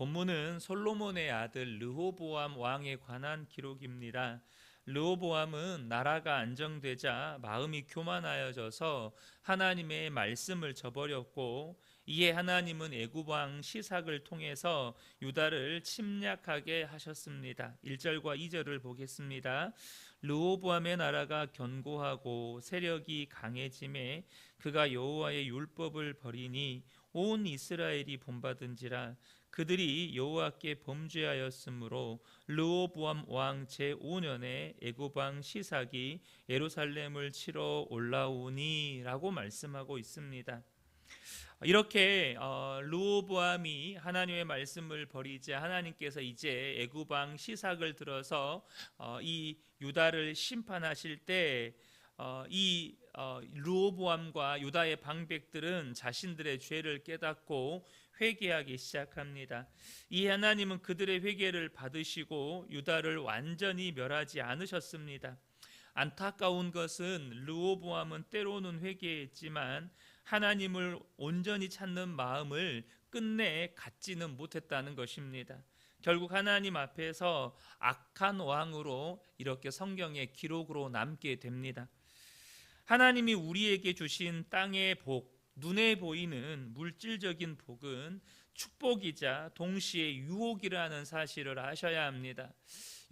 본문은 솔로몬의 아들 르호보암 왕에 관한 기록입니다. 르호보암은 나라가 안정되자 마음이 교만하여져서 하나님의 말씀을 저버렸고, 이에 하나님은 애굽 왕 시삭을 통해서 유다를 침략하게 하셨습니다. 1절과 2절을 보겠습니다. 르호보암의 나라가 견고하고 세력이 강해짐에 그가 여호와의 율법을 버리니 온 이스라엘이 본받은지라. 그들이 여호와께 범죄하였으므로 르호보암 왕 제5년에 애굽 왕 시삭이 예루살렘을 치러 올라오니라고 말씀하고 있습니다. 이렇게 르호보암이 하나님의 말씀을 버리자 하나님께서 이제 애굽 왕 시삭을 들어서 이 유다를 심판하실 때 이 르호보암과 유다의 방백들은 자신들의 죄를 깨닫고 회개하기 시작합니다. 이 하나님은 그들의 회개를 받으시고 유다를 완전히 멸하지 않으셨습니다. 안타까운 것은 르호보암은 때로는 회개했지만 하나님을 온전히 찾는 마음을 끝내 갖지는 못했다는 것입니다. 결국 하나님 앞에서 악한 왕으로 이렇게 성경의 기록으로 남게 됩니다. 하나님이 우리에게 주신 땅의 복, 눈에 보이는 물질적인 복은 축복이자 동시에 유혹이라는 사실을 아셔야 합니다.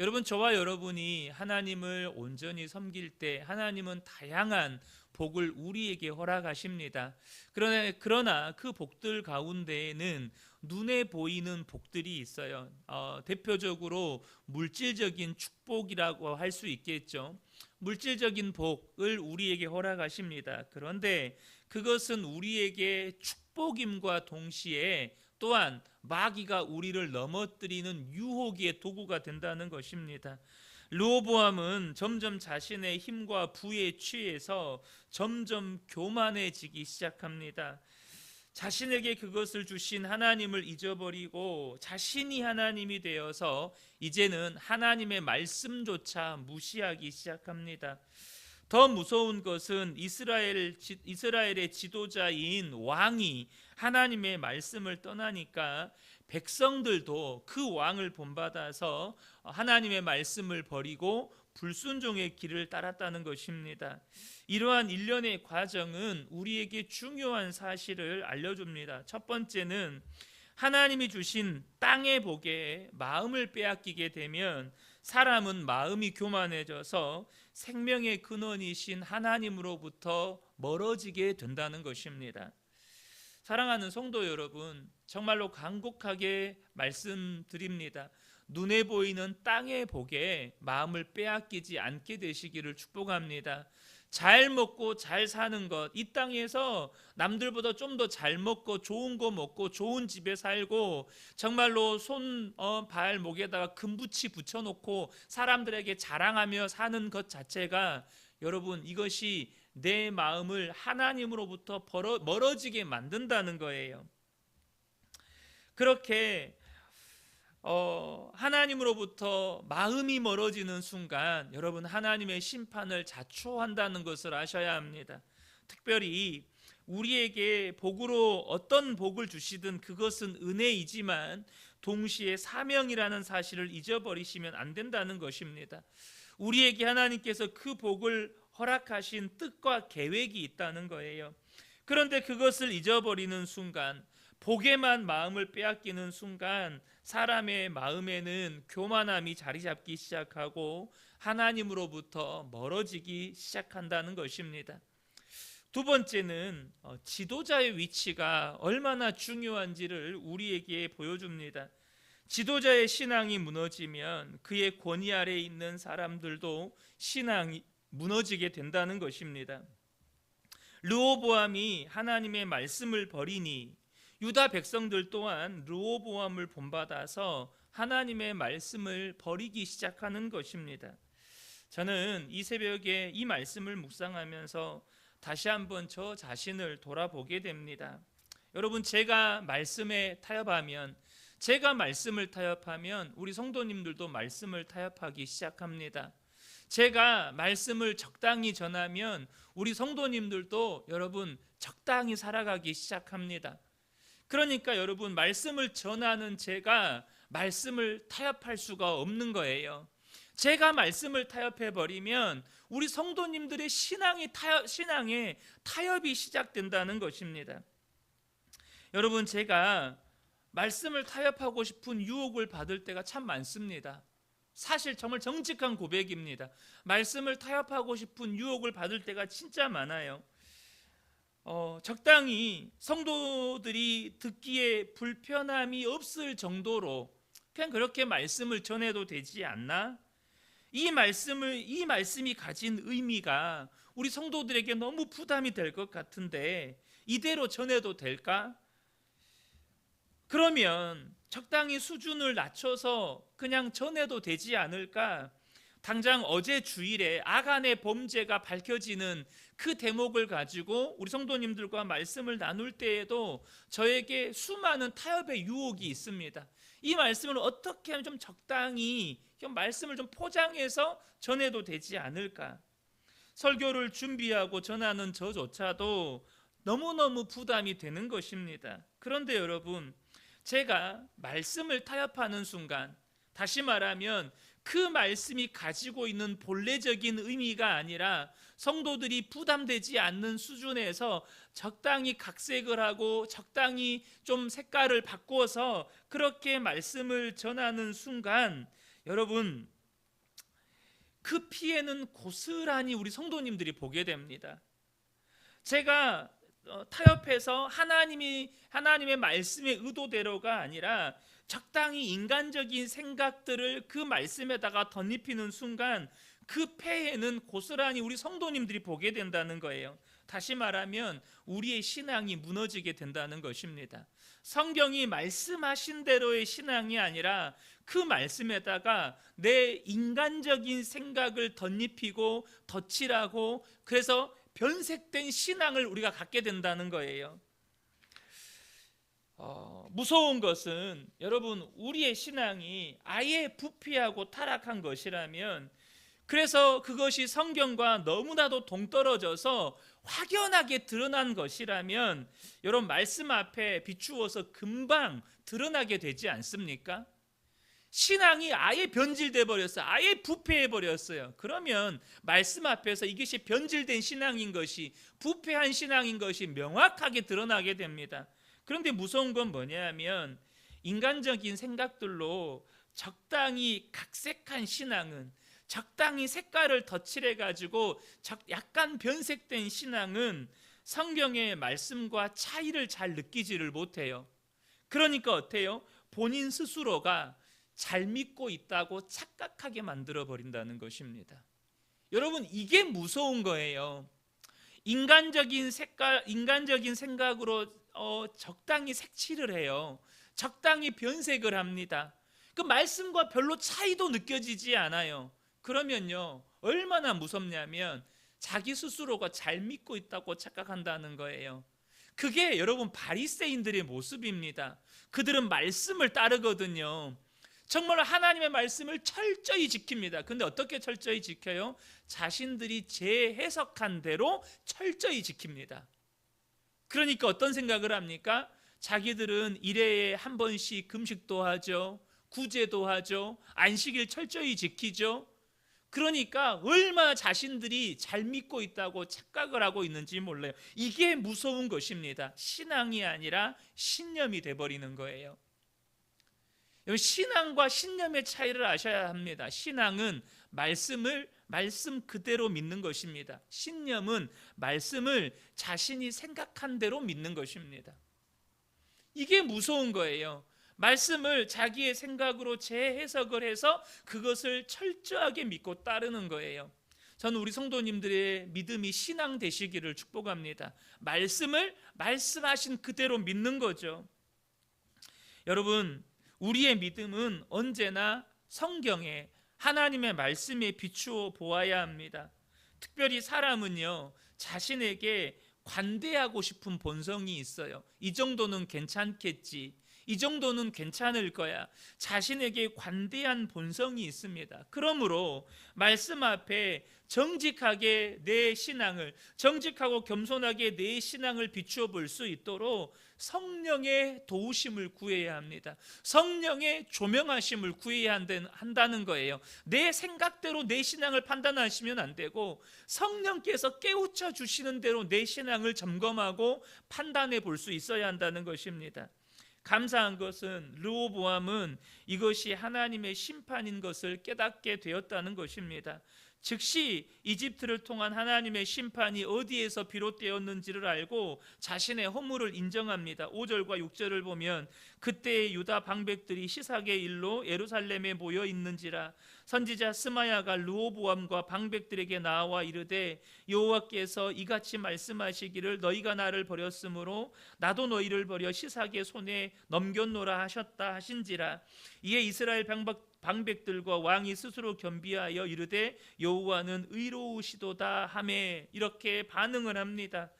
여러분, 저와 여러분이 하나님을 온전히 섬길 때 하나님은 다양한 복을 우리에게 허락하십니다. 그러나 그 복들 가운데에는 눈에 보이는 복들이 있어요. 대표적으로 물질적인 축복이라고 할 수 있겠죠. 물질적인 복을 우리에게 허락하십니다. 그런데 그것은 우리에게 축복임과 동시에 또한 마귀가 우리를 넘어뜨리는 유혹의 도구가 된다는 것입니다. 르호보암은 점점 자신의 힘과 부에 취해서 점점 교만해지기 시작합니다. 자신에게 그것을 주신 하나님을 잊어버리고 자신이 하나님이 되어서 이제는 하나님의 말씀조차 무시하기 시작합니다. 더 무서운 것은 이스라엘의 지도자인 왕이 하나님의 말씀을 떠나니까 백성들도 그 왕을 본받아서 하나님의 말씀을 버리고 불순종의 길을 따랐다는 것입니다. 이러한 일련의 과정은 우리에게 중요한 사실을 알려줍니다. 첫 번째는 하나님이 주신 땅의 복에 마음을 빼앗기게 되면 사람은 마음이 교만해져서 생명의 근원이신 하나님으로부터 멀어지게 된다는 것입니다. 사랑하는 성도 여러분, 정말로 간곡하게 말씀드립니다. 눈에 보이는 땅의 복에 마음을 빼앗기지 않게 되시기를 축복합니다. 잘 먹고 잘 사는 것, 이 땅에서 남들보다 좀 더 잘 먹고 좋은 거 먹고 좋은 집에 살고 정말로 발목에다가 금붙이 붙여놓고 사람들에게 자랑하며 사는 것 자체가, 여러분, 이것이 내 마음을 하나님으로부터 멀어지게 만든다는 거예요. 그렇게 하나님으로부터 마음이 멀어지는 순간 여러분, 하나님의 심판을 자초한다는 것을 아셔야 합니다. 특별히 우리에게 복으로 어떤 복을 주시든 그것은 은혜이지만 동시에 사명이라는 사실을 잊어버리시면 안 된다는 것입니다. 우리에게 하나님께서 그 복을 허락하신 뜻과 계획이 있다는 거예요. 그런데 그것을 잊어버리는 순간, 복에만 마음을 빼앗기는 순간 사람의 마음에는 교만함이 자리 잡기 시작하고 하나님으로부터 멀어지기 시작한다는 것입니다. 두 번째는 지도자의 위치가 얼마나 중요한지를 우리에게 보여줍니다. 지도자의 신앙이 무너지면 그의 권위 아래에 있는 사람들도 신앙이 무너지게 된다는 것입니다. 르호보암이 하나님의 말씀을 버리니 유다 백성들 또한 르호보암을 본받아서 하나님의 말씀을 버리기 시작하는 것입니다. 저는 이 새벽에 이 말씀을 묵상하면서 다시 한번 저 자신을 돌아보게 됩니다. 여러분, 제가 말씀을 타협하면 우리 성도님들도 말씀을 타협하기 시작합니다. 제가 말씀을 적당히 전하면 우리 성도님들도 여러분 적당히 살아가기 시작합니다. 그러니까 여러분, 말씀을 전하는 제가 말씀을 타협할 수가 없는 거예요. 제가 말씀을 타협해 버리면 우리 성도님들의 신앙에 타협이 시작된다는 것입니다. 여러분, 제가 말씀을 타협하고 싶은 유혹을 받을 때가 참 많습니다. 사실 정말 정직한 고백입니다. 말씀을 타협하고 싶은 유혹을 받을 때가 진짜 많아요. 적당히 성도들이 듣기에 불편함이 없을 정도로 그냥 그렇게 말씀을 전해도 되지 않나? 이 말씀이 가진 의미가 우리 성도들에게 너무 부담이 될 것 같은데 이대로 전해도 될까? 그러면 적당히 수준을 낮춰서 그냥 전해도 되지 않을까? 당장 어제 주일에 아간의 범죄가 밝혀지는 그 대목을 가지고 우리 성도님들과 말씀을 나눌 때에도 저에게 수많은 타협의 유혹이 있습니다. 이 말씀을 어떻게 하면 좀 적당히 말씀을 좀 포장해서 전해도 되지 않을까? 설교를 준비하고 전하는 저조차도 너무너무 부담이 되는 것입니다. 그런데 여러분, 제가 말씀을 타협하는 순간, 다시 말하면 그 말씀이 가지고 있는 본래적인 의미가 아니라 성도들이 부담되지 않는 수준에서 적당히 각색을 하고 적당히 좀 색깔을 바꿔서 그렇게 말씀을 전하는 순간, 여러분, 그 피해는 고스란히 우리 성도님들이 보게 됩니다. 제가 타협해서 하나님의 말씀의 의도대로가 아니라 적당히 인간적인 생각들을 그 말씀에다가 덧입히는 순간 그 폐해는 고스란히 우리 성도님들이 보게 된다는 거예요. 다시 말하면 우리의 신앙이 무너지게 된다는 것입니다. 성경이 말씀하신 대로의 신앙이 아니라 그 말씀에다가 내 인간적인 생각을 덧입히고 덧칠하고 그래서 변색된 신앙을 우리가 갖게 된다는 거예요. 무서운 것은 여러분, 우리의 신앙이 아예 부패하고 타락한 것이라면, 그래서 그것이 성경과 너무나도 동떨어져서 확연하게 드러난 것이라면 여러분, 말씀 앞에 비추어서 금방 드러나게 되지 않습니까? 신앙이 아예 변질돼 버렸어요. 아예 부패해 버렸어요. 그러면 말씀 앞에서 이것이 변질된 신앙인 것이, 부패한 신앙인 것이 명확하게 드러나게 됩니다. 그런데 무서운 건 뭐냐면 인간적인 생각들로 적당히 각색한 신앙은, 적당히 색깔을 덧칠해 가지고 약간 변색된 신앙은 성경의 말씀과 차이를 잘 느끼지를 못해요. 그러니까 어때요? 본인 스스로가 잘 믿고 있다고 착각하게 만들어 버린다는 것입니다. 여러분, 이게 무서운 거예요. 인간적인 생각으로 적당히 색칠을 해요. 적당히 변색을 합니다. 그 말씀과 별로 차이도 느껴지지 않아요. 그러면요, 얼마나 무섭냐면 자기 스스로가 잘 믿고 있다고 착각한다는 거예요. 그게 여러분 바리새인들의 모습입니다. 그들은 말씀을 따르거든요. 정말 하나님의 말씀을 철저히 지킵니다. 근데 어떻게 철저히 지켜요? 자신들이 재해석한 대로 철저히 지킵니다. 그러니까 어떤 생각을 합니까? 자기들은 1회에 한 번씩 금식도 하죠. 구제도 하죠. 안식일 철저히 지키죠. 그러니까 얼마나 자신들이 잘 믿고 있다고 착각을 하고 있는지 몰라요. 이게 무서운 것입니다. 신앙이 아니라 신념이 돼버리는 거예요. 신앙과 신념의 차이를 아셔야 합니다. 신앙은 말씀 그대로 믿는 것입니다. 신념은 말씀을 자신이 생각한 대로 믿는 것입니다. 이게 무서운 거예요. 말씀을 자기의 생각으로 재해석을 해서 그것을 철저하게 믿고 따르는 거예요. 저는 우리 성도님들의 믿음이 신앙 되시기를 축복합니다. 말씀을 말씀하신 그대로 믿는 거죠. 여러분, 우리의 믿음은 언제나 성경에, 하나님의 말씀에 비추어 보아야 합니다. 특별히 사람은요, 자신에게 관대하고 싶은 본성이 있어요. 이 정도는 괜찮겠지, 이 정도는 괜찮을 거야. 자신에게 관대한 본성이 있습니다. 그러므로 말씀 앞에 정직하게 내 신앙을, 정직하고 겸손하게 내 신앙을 비추어 볼 수 있도록 성령의 도우심을 구해야 합니다. 성령의 조명하심을 구해야 한다는 거예요. 내 생각대로 내 신앙을 판단하시면 안 되고 성령께서 깨우쳐 주시는 대로 내 신앙을 점검하고 판단해 볼 수 있어야 한다는 것입니다. 감사한 것은 르호보암은 이것이 하나님의 심판인 것을 깨닫게 되었다는 것입니다. 즉시 이집트를 통한 하나님의 심판이 어디에서 비롯되었는지를 알고 자신의 허물을 인정합니다. 5절과 6절을 보면 그때 유다 방백들이 시삭의 일로 예루살렘에 모여 있는지라 선지자 스마야가 르호보암과 방백들에게 나와 이르되 여호와께서 이같이 말씀하시기를 너희가 나를 버렸으므로 나도 너희를 버려 시삭의 손에 넘겼노라 하셨다 하신지라. 이에 이스라엘 방백들과 왕이 스스로 겸비하여 이르되 여호와는 의로우시도다 하매 이렇게 반응을 합니다.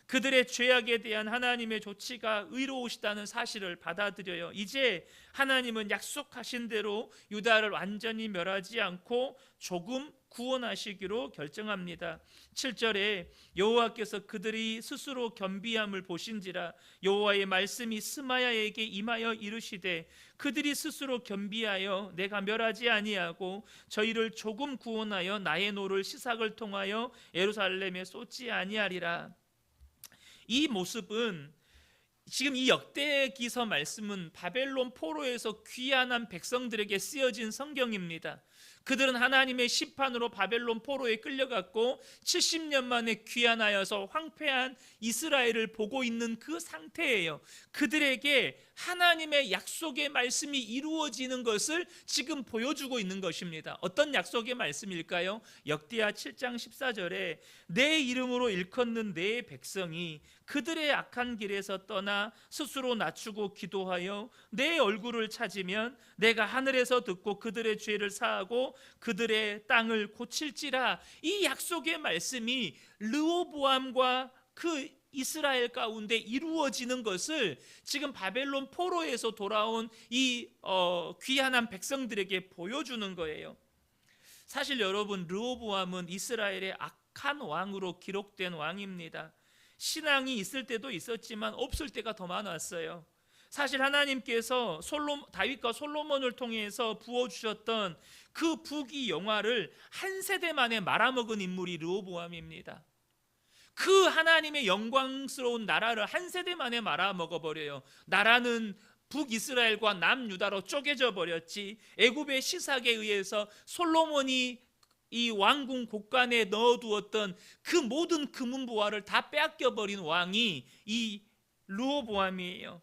그들의 죄악에 대한 하나님의 조치가 의로우시다는 사실을 받아들여요. 이제 하나님은 약속하신 대로 유다를 완전히 멸하지 않고 조금 구원하시기로 결정합니다. 7절에 여호와께서 그들이 스스로 겸비함을 보신지라 여호와의 말씀이 스마야에게 임하여 이르시되 그들이 스스로 겸비하여 내가 멸하지 아니하고 저희를 조금 구원하여 나의 노를 시삭을 통하여 예루살렘에 쏟지 아니하리라. 이 모습은 지금 이 역대기서 말씀은 바벨론 포로에서 귀환한 백성들에게 쓰여진 성경입니다. 그들은 하나님의 심판으로 바벨론 포로에 끌려갔고 70년 만에 귀환하여서 황폐한 이스라엘을 보고 있는 그 상태예요. 그들에게 하나님의 약속의 말씀이 이루어지는 것을 지금 보여주고 있는 것입니다. 어떤 약속의 말씀일까요? 역대하 7장 14절에 내 이름으로 일컫는 내 백성이 그들의 악한 길에서 떠나 스스로 낮추고 기도하여 내 얼굴을 찾으면 내가 하늘에서 듣고 그들의 죄를 사하고 그들의 땅을 고칠지라. 이 약속의 말씀이 르호보암과 그 이스라엘 가운데 이루어지는 것을 지금 바벨론 포로에서 돌아온 이 귀환한 백성들에게 보여주는 거예요. 사실 여러분, 르호보암은 이스라엘의 악한 왕으로 기록된 왕입니다. 신앙이 있을 때도 있었지만 없을 때가 더 많았어요. 사실 하나님께서 다윗과 솔로몬을 통해서 부어주셨던 그 부귀 영화를 한 세대 만에 말아먹은 인물이 르호보암입니다. 그 하나님의 영광스러운 나라를 한 세대 만에 말아먹어버려요. 나라는 북이스라엘과 남유다로 쪼개져 버렸지. 애굽의 시삭에 의해서 솔로몬이 이 왕궁 곳간에 넣어두었던 그 모든 금은보화를 다 빼앗겨버린 왕이 이 르호보암이에요.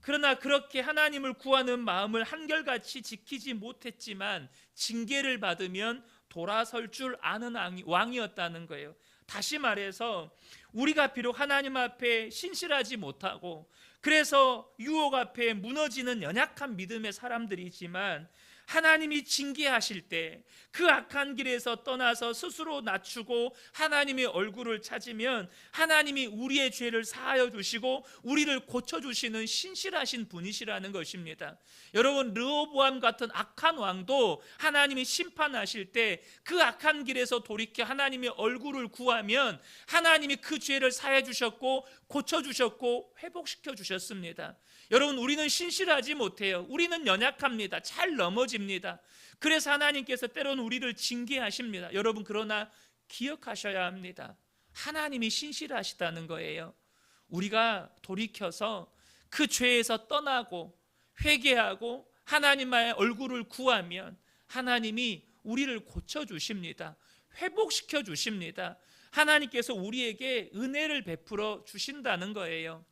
그러나 그렇게 하나님을 구하는 마음을 한결같이 지키지 못했지만 징계를 받으면 돌아설 줄 아는 왕이었다는 거예요. 다시 말해서 우리가 비록 하나님 앞에 신실하지 못하고 그래서 유혹 앞에 무너지는 연약한 믿음의 사람들이지만 하나님이 징계하실 때 그 악한 길에서 떠나서 스스로 낮추고 하나님의 얼굴을 찾으면 하나님이 우리의 죄를 사하여 주시고 우리를 고쳐주시는 신실하신 분이시라는 것입니다. 여러분, 르호보암 같은 악한 왕도 하나님이 심판하실 때 그 악한 길에서 돌이켜 하나님의 얼굴을 구하면 하나님이 그 죄를 사해 주셨고 고쳐주셨고 회복시켜 주셨습니다. 여러분, 우리는 신실하지 못해요. 우리는 연약합니다. 잘 넘어집니다. 그래서 하나님께서 때로는 우리를 징계하십니다. 여러분, 그러나 기억하셔야 합니다. 하나님이 신실하시다는 거예요. 우리가 돌이켜서 그 죄에서 떠나고 회개하고 하나님의 얼굴을 구하면 하나님이 우리를 고쳐주십니다. 회복시켜 주십니다. 하나님께서 우리에게 은혜를 베풀어 주신다는 거예요.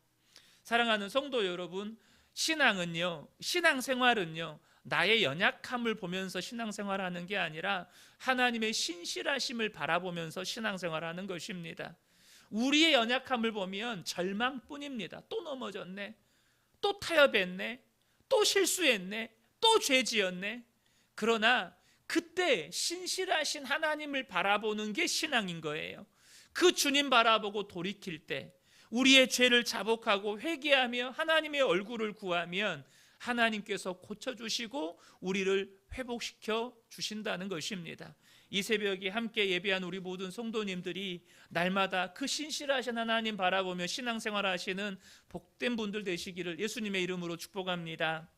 사랑하는 성도 여러분, 신앙생활은요 나의 연약함을 보면서 신앙생활하는 게 아니라 하나님의 신실하심을 바라보면서 신앙생활하는 것입니다. 우리의 연약함을 보면 절망뿐입니다. 또 넘어졌네, 또 타협했네, 또 실수했네, 또 죄지었네. 그러나 그때 신실하신 하나님을 바라보는 게 신앙인 거예요. 그 주님 바라보고 돌이킬 때 우리의 죄를 자복하고 회개하며 하나님의 얼굴을 구하면 하나님께서 고쳐주시고 우리를 회복시켜 주신다는 것입니다. 이 새벽에 함께 예배한 우리 모든 성도님들이 날마다 그 신실하신 하나님 바라보며 신앙생활 하시는 복된 분들 되시기를 예수님의 이름으로 축복합니다.